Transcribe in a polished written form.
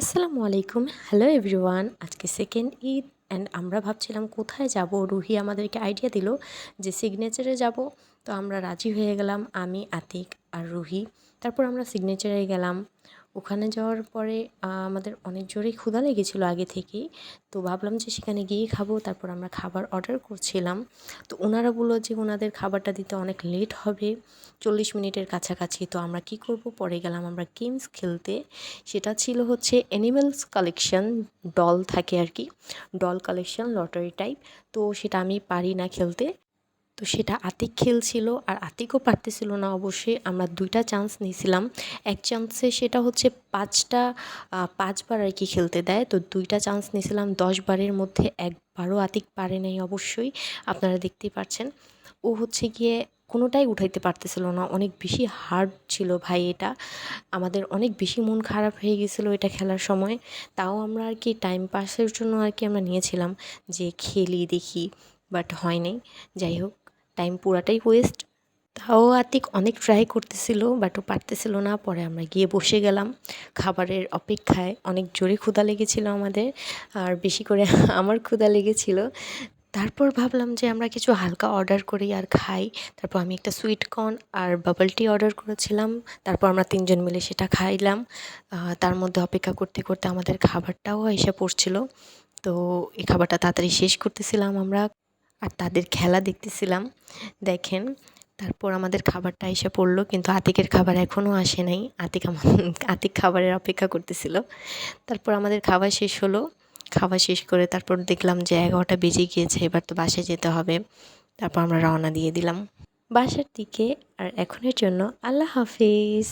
আসসালামু আলাইকুম। Hello everyone. আজকে সেকেন্ড ঈদ অ্যান্ড আমরা ভাবছিলাম কোথায় যাব। রুহি আমাদেরকে আইডিয়া দিল যে সিগনেচারে যাব। তো আমরা রাজি হয়ে গেলাম, আমি, আতিক আর রুহি। তারপর আমরা সিগনেচারে গেলাম। ওখানে যাওয়ার পরে আমাদের অনেক জোরেই ক্ষুধা লেগেছিলো আগে থেকেই। তো ভাবলাম যে সেখানে গিয়েই খাবো। তারপর আমরা খাবার অর্ডার করছিলাম। তো ওনারা বললো যে ওনাদের খাবারটা দিতে অনেক লেট হবে, 40 মিনিটের কাছাকাছি। তো আমরা কি করব, পরে গেলাম আমরা গেমস খেলতে। সেটা ছিল হচ্ছে অ্যানিমেলস কালেকশন, ডল থাকে আর কি, ডল কালেকশন লটারি টাইপ। তো সেটা আমি পারি না খেলতে। তো সেটা আতিক খেলছিল আর আতিকও পারতেছিল না অবশ্যই। আমরা 2টা চান্স নিয়েছিলাম। এক চান্সে সেটা হচ্ছে 5বার আর কি খেলতে দেয়। তো 2টা চান্স নিয়েছিলাম, 10 বারের মধ্যে একবারও আতিক পারে নাই অবশ্যই। আপনারা দেখতেই পাচ্ছেন ও হচ্ছে গিয়ে কোনোটাই উঠাইতে পারতেছিল না। অনেক বেশি হার্ড ছিল ভাই এটা। আমাদের অনেক বেশি মন খারাপ হয়ে গেছিলো এটা খেলার সময়। তাও আমরা আর কি টাইম পাসের জন্য আর কি আমরা নিয়েছিলাম যে খেলি দেখি, বাট হয় নাই। যাই হোক, টাইম পুরাটাই ওয়েস্ট। তাও আতিক অনেক ট্রাই করতেছিল, বাট ও পারতেছিল না। পরে আমরা গিয়ে বসে গেলাম খাবারের অপেক্ষায়। অনেক জোরে ক্ষুধা লেগেছিলো আমাদের, আর বেশি করে আমার ক্ষুধা লেগেছিল। তারপর ভাবলাম যে আমরা কিছু হালকা অর্ডার করি আর খাই। তারপর আমি একটা সুইট কর্ন আর বাবল টি অর্ডার করেছিলাম। তারপর আমরা 3জন মিলে সেটা খাইলাম। তার মধ্যে অপেক্ষা করতে করতে আমাদের খাবারটাও এসে পড়ছিল। তো এই খাবারটা তাড়াতাড়ি শেষ করতেছিলাম আমরা, আর তাদের খেলা দেখতেছিলাম। দেখেন, তারপর আমাদের খাবারটা এসে পড়লো, কিন্তু আতিকের খাবার এখনও আসে নাই। আতিক খাবারের অপেক্ষা করতেছিল। তারপর আমাদের খাবার শেষ হলো। খাওয়া শেষ করে তারপর দেখলাম যে 11টা বেজে গিয়েছে, এবার তো বাসায় যেতে হবে। তারপর আমরা রওনা দিয়ে দিলাম বাসার দিকে। আর এখনের জন্য আল্লাহ হাফিজ।